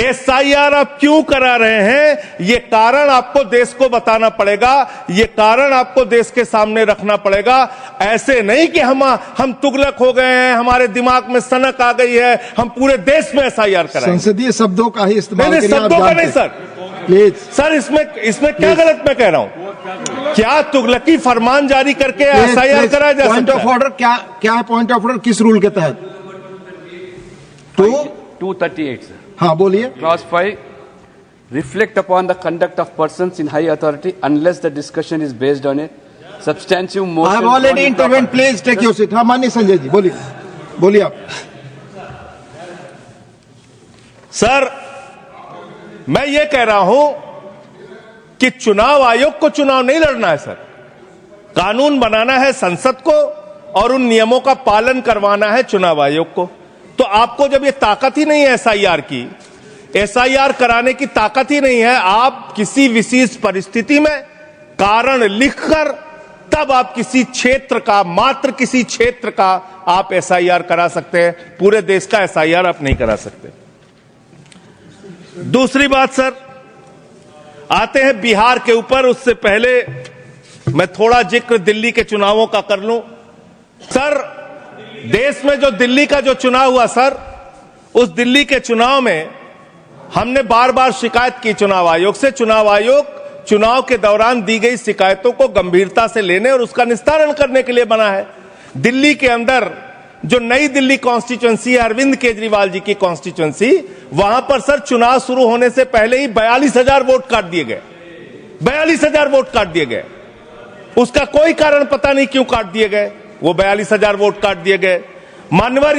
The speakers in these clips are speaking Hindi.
एसआईआर आप क्यों करा रहे हैं, ये कारण आपको देश को बताना पड़ेगा, ये कारण आपको देश के सामने रखना पड़ेगा। ऐसे नहीं कि हम तुगलक हो गए हैं, हमारे दिमाग में सनक आ गई है, हम पूरे देश में एसआईआर कराएंगे। संसदीय शब्दों का ही इस्तेमाल नहीं, शब्दों का नहीं सर, प्लीज सर इसमें क्या गलत मैं कह रहा हूं? क्या तुगलकी फरमान जारी करके एसआईआर कराया जा सकता है? पॉइंट ऑफ ऑर्डर क्या है? पॉइंट ऑफ ऑर्डर किस रूल के तहत? 238 सर। हाँ बोलिए। Clause 5, reflect upon the conduct of persons in high authority unless the discussion is based on a substantive motion. I have already intervened. Please take your seat. हाँ माननीय संजय जी बोलिए आप। सर मैं ये कह रहा हूं कि चुनाव आयोग को चुनाव नहीं लड़ना है सर, कानून बनाना है संसद को और उन नियमों का पालन करवाना है चुनाव आयोग को। तो आपको जब ये ताकत ही नहीं है एसआईआर की, एसआईआर कराने की ताकत ही नहीं है, आप किसी विशेष परिस्थिति में कारण लिखकर तब आप किसी क्षेत्र का, मात्र किसी क्षेत्र का आप एसआईआर करा सकते हैं, पूरे देश का एसआईआर आप नहीं करा सकते। दूसरी बात सर, आते हैं बिहार के ऊपर, उससे पहले मैं थोड़ा जिक्र दिल्ली के चुनावों का कर लूं। सर देश में जो दिल्ली का जो चुनाव हुआ सर, उस दिल्ली के चुनाव में हमने बार बार शिकायत की चुनाव आयोग से। चुनाव आयोग चुनाव के दौरान दी गई शिकायतों को गंभीरता से लेने और उसका निस्तारण करने के लिए बना है। दिल्ली के अंदर जो नई दिल्ली कॉन्स्टिट्यूएंसी है, अरविंद केजरीवाल जी की कॉन्स्टिट्यूएंसी, वहां पर सर चुनाव शुरू होने से पहले ही 42,000 वोट काट दिए गए। 42,000 वोट काट दिए गए। उसका कोई कारण पता नहीं क्यों काट दिए गए, वो 42,000 वोट काट दिए गए। मान्यवर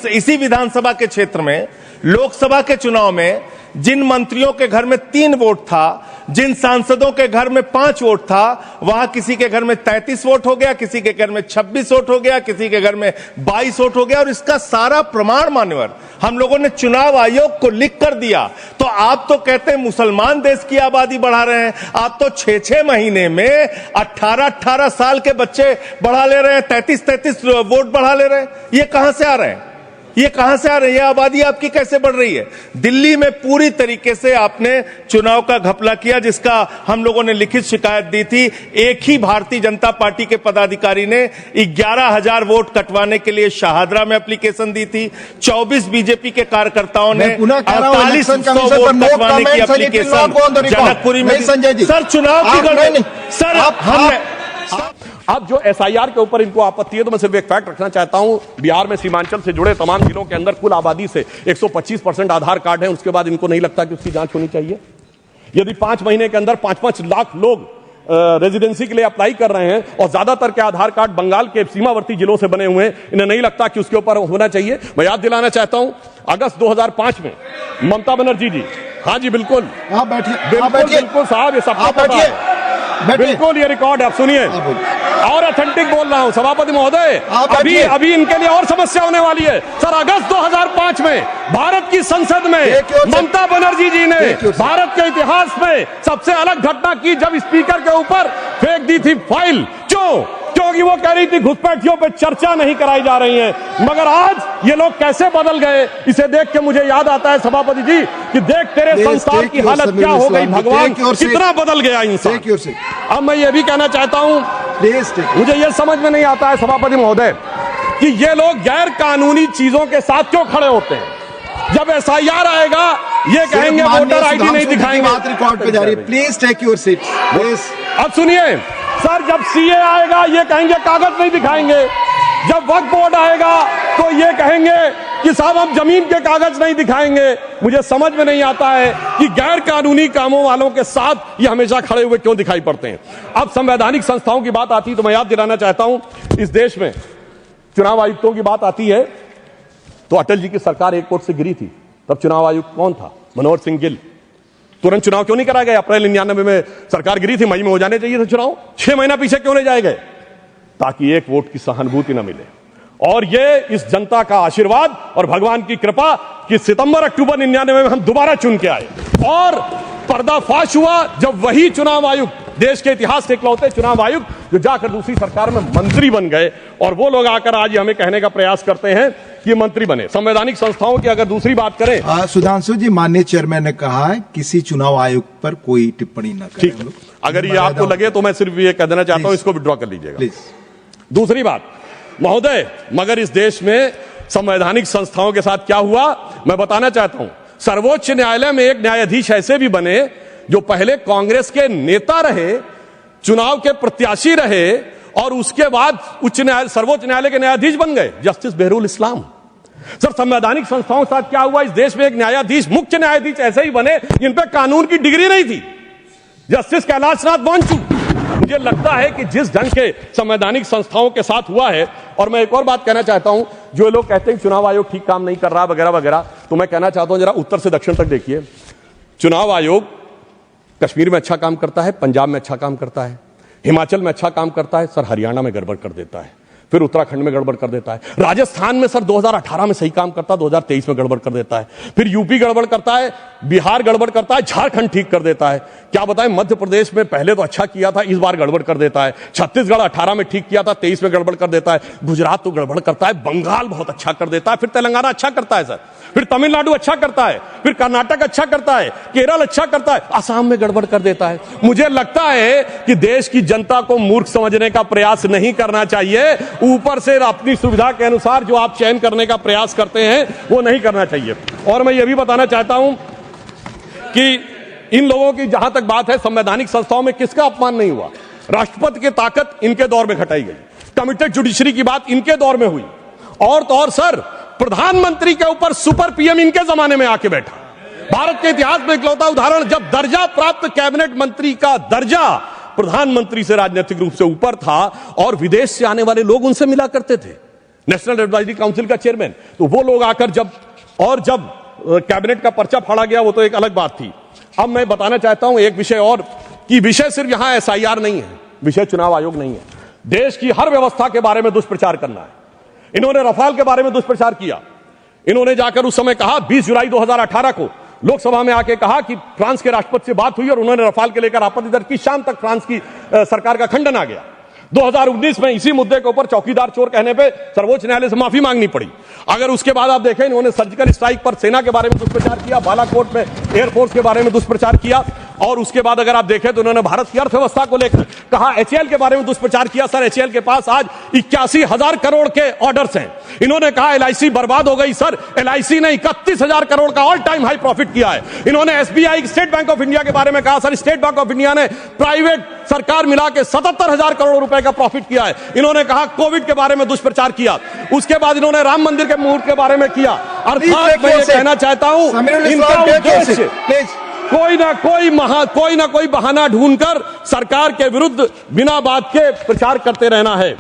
इसी विधानसभा के क्षेत्र में लोकसभा के चुनाव में जिन मंत्रियों के घर में 3 वोट था, जिन सांसदों के घर में 5 वोट था, वहां किसी के घर में 33 वोट हो गया, किसी के घर में 26 वोट हो गया, किसी के घर में 22 वोट हो गया। और इसका सारा प्रमाण मान्यवर हम लोगों ने चुनाव आयोग को लिख कर दिया। तो आप तो कहते हैं मुसलमान देश की आबादी बढ़ा रहे हैं, आप तो 6-6 महीने में 18-18 साल के बच्चे बढ़ा ले रहे हैं, 33-33 वोट बढ़ा ले रहे हैं। ये कहां से आ रहे हैं? ये कहां से आ रही है? आबादी आपकी कैसे बढ़ रही है? दिल्ली में पूरी तरीके से आपने चुनाव का घपला किया, जिसका हम लोगों ने लिखित शिकायत दी थी। एक ही भारतीय जनता पार्टी के पदाधिकारी ने 11,000 वोट कटवाने के लिए शाहदरा में एप्लीकेशन दी थी। 24 बीजेपी के कार्यकर्ताओं ने 4800 वोट कटवाने की एप्लीकेशन जनकपुरी में। सर चुनाव की गड़बड़ी सर हमने अब जो एसआईआर के ऊपर इनको आपत्ति है, तो मैं सिर्फ एक फैक्ट रखना चाहता हूं। बिहार में सीमांचल से जुड़े तमाम जिलों के अंदर कुल आबादी से 125% आधार कार्ड है। उसके बाद इनको नहीं लगता कि उसकी जांच होनी चाहिए? यदि 5 महीने के अंदर 5-5 लाख लोग रेजिडेंसी के लिए अप्लाई कर रहे हैं और ज्यादातर के आधार कार्ड बंगाल के सीमावर्ती जिलों से बने हुए हैं, इन्हें नहीं लगता कि उसके ऊपर होना चाहिए? मैं याद दिलाना चाहता हूं, अगस्त 2005 में ममता बनर्जी जी, हाँ जी बिल्कुल, बिल्कुल साहब, ये सबको पता है, बिल्कुल ये रिकॉर्ड है, आप सुनिए और ऑथेंटिक बोल रहा हूं सभापति महोदय। अभी इनके लिए और समस्या होने वाली है। सर अगस्त 2005 में भारत की संसद में ममता बनर्जी जी ने भारत के इतिहास में सबसे अलग घटना की, जब स्पीकर के ऊपर फेंक दी थी फाइल। क्योंकि वो कह रही थी घुसपैठियों पे चर्चा नहीं कराई जा रही है। मगर आज ये लोग कैसे बदल गए, इसे देख के मुझे याद आता है सभापति जी कि देख तेरे संसार की हालत क्या हो गई, भगवान कितना बदल गया इंसान। अब मैं ये भी कहना चाहता हूं, मुझे ये समझ में नहीं आता है सभापति महोदय कि ये लोग गैर कानूनी चीजों के साथ क्यों खड़े होते हैं। जब एसआईआर आएगा ये कहेंगे वोटर आईडी नहीं दिखाएंगे। बात रिकॉर्ड पे जा रही है, प्लीज टेक योर सीट। अब सुनिए सर, जब सीए आएगा ये कहेंगे कागज नहीं दिखाएंगे। जब वक्फ बोर्ड आएगा तो ये कहेंगे कि साहब हम जमीन के कागज नहीं दिखाएंगे। मुझे समझ में नहीं आता है कि गैर कानूनी कामों वालों के साथ ये हमेशा खड़े हुए क्यों दिखाई पड़ते हैं। अब संवैधानिक संस्थाओं की बात आती है तो मैं याद दिलाना चाहता हूं, इस देश में चुनाव आयुक्तों की बात आती है तो अटल जी की सरकार एक कोर्ट से गिरी थी। तब चुनाव आयुक्त कौन था? मनोहर सिंह गिल। तुरंत चुनाव क्यों नहीं कराया गया? अप्रैल 99 में सरकार गिरी थी, मई में हो जाने चाहिए थे चुनाव। 6 महीना पीछे क्यों ले जाए गए? ताकि एक वोट की सहानुभूति न मिले। और ये इस जनता का आशीर्वाद और भगवान की कृपा कि सितंबर अक्टूबर 99 में हम दोबारा चुन के आए और पर्दाफाश हुआ जब वही चुनाव आयुक्त देश के इतिहास के इकलौते चुनाव आयुक्त जो जाकर दूसरी सरकार में मंत्री बन गए, और वो लोग आकर आज हमें कहने का प्रयास करते हैं कि मंत्री बने। संवैधानिक संस्थाओं की अगर दूसरी बात करें, सुधांशु जी, माननीय चेयरमैन ने कहा है किसी चुनाव आयुक्त पर कोई टिप्पणी न करें। ठीक, अगर ये आपको लगे तो मैं सिर्फ ये कह देना चाहता हूं, इसको विड्रॉ कर लीजिएगा प्लीज। दूसरी बात, महोदय, मगर इस देश में संवैधानिक संस्थाओं के साथ क्या हुआ मैं बताना चाहता हूं। सर्वोच्च न्यायालय में एक न्यायाधीश ऐसे भी बने जो पहले कांग्रेस के नेता रहे, चुनाव के प्रत्याशी रहे, और उसके बाद सर्वोच्च न्यायालय के न्यायाधीश बन गए, जस्टिस बहरुल इस्लाम। सर, संवैधानिक संस्थाओं के साथ क्या हुआ? इस देश में एक न्यायाधीश, मुख्य न्यायाधीश ऐसे ही बने जिन पे कानून की डिग्री नहीं थी, जस्टिस कैलाशनाथ बांचू। मुझे लगता है कि जिस ढंग के संवैधानिक संस्थाओं के साथ हुआ है, और मैं एक और बात कहना चाहता हूं, जो लोग कहते हैं चुनाव आयोग ठीक काम नहीं कर रहा वगैरह वगैरह, तो मैं कहना चाहता हूं जरा उत्तर से दक्षिण तक देखिए। चुनाव आयोग कश्मीर में अच्छा काम करता है, पंजाब में अच्छा काम करता है, हिमाचल में अच्छा काम करता है, सर हरियाणा में गड़बड़ कर देता है, फिर उत्तराखंड में गड़बड़ कर देता है, राजस्थान में सर 2018 में सही काम करता है, 2023 में गड़बड़ कर देता है, फिर यूपी गड़बड़ करता है, बिहार गड़बड़ करता है, झारखंड ठीक कर देता है। क्या बताएं, मध्य प्रदेश में पहले तो अच्छा किया था, इस बार गड़बड़ कर देता है। छत्तीसगढ़ 18 में ठीक किया था, 23 में गड़बड़ कर देता है। गुजरात तो गड़बड़ करता है, बंगाल बहुत अच्छा कर देता है, फिर तेलंगाना अच्छा करता है सर, फिर तमिलनाडु अच्छा करता है, फिर कर्नाटक अच्छा करता है, केरल अच्छा करता है, असम में गड़बड़ कर देता है। मुझे लगता है कि देश की जनता को मूर्ख समझने का प्रयास नहीं करना चाहिए, ऊपर से अपनी सुविधा के अनुसार जो आप चयन करने का प्रयास करते हैं वो नहीं करना चाहिए। और मैं ये भी बताना चाहता हूं कि इन लोगों की जहां तक बात है, संवैधानिक संस्थाओं में किसका अपमान नहीं हुआ? राष्ट्रपति की ताकत इनके दौर में घटाई गई, कमिटेड जुडिशरी की बात इनके दौर में हुई, और तो और सर प्रधानमंत्री के ऊपर सुपर पीएम इनके जमाने में आके बैठा। भारत के इतिहास में इकलौता उदाहरण, जब दर्जा प्राप्त कैबिनेट मंत्री का दर्जा प्रधानमंत्री से राजनीतिक रूप से ऊपर था, और विदेश से आने वाले लोग उनसे मिला करते थे, नेशनल एडवाइजरी काउंसिल का चेयरमैन, तो वो लोग आकर जब कैबिनेट का पर्चा फाड़ा गया, वो तो एक अलग बात थी। अब मैं बताना चाहता हूं एक विषय और, कि विषय सिर्फ यहां एसआईआर नहीं है, विषय चुनाव आयोग नहीं है, देश की हर व्यवस्था के बारे में दुष्प्रचार करना है। इन्होंने रफाल के बारे में दुष्प्रचार किया, इन्होंने जाकर उस समय कहा, 20 जुलाई 2018 को लोकसभा में आके कहा कि फ्रांस के राष्ट्रपति से बात हुई और उन्होंने रफाल के लेकर आपत्ति दर्ज की, शाम तक फ्रांस की सरकार का खंडन आ गया। 2019 में इसी मुद्दे के ऊपर चौकीदार चोर कहने पे सर्वोच्च न्यायालय से माफी मांगनी पड़ी। अगर उसके बाद आप देखें, इन्होंने सर्जिकल स्ट्राइक पर सेना के बारे में दुष्प्रचार किया, बालाकोट में एयरफोर्स के बारे में दुष्प्रचार किया, और उसके बाद अगर आप देखें तो उन्होंने भारत की अर्थव्यवस्था को लेकर कहा, एचएएल के बारे में दुष्प्रचार किया। सर, एचएएल के पास आज 81,000 करोड़ के ऑर्डर्स हैं। इन्होंने कहा एलआईसी बर्बाद हो गई। सर, एलआईसी ने 31,000 करोड़ का ऑल टाइम हाई प्रॉफिट किया है। इन्होंने SBI, state bank of India के बारे में कहा, sir state bank of India ने प्राइवेट सरकार मिला के 77,000 करोड़ रुपए का प्रॉफिट किया है। इन्होंने कहा कोविड के बारे में दुष्प्रचार किया। उसके बाद इन्होंने राम मंदिर के मुहूर्त के बारे में किया। अर्थात मैं ये कहना चाहता हूं, इनका उद्देश्य कोई ना कोई बहाना ढूंढकर सरकार के विरुद्ध बिना बात के प्रचार करते रहना है।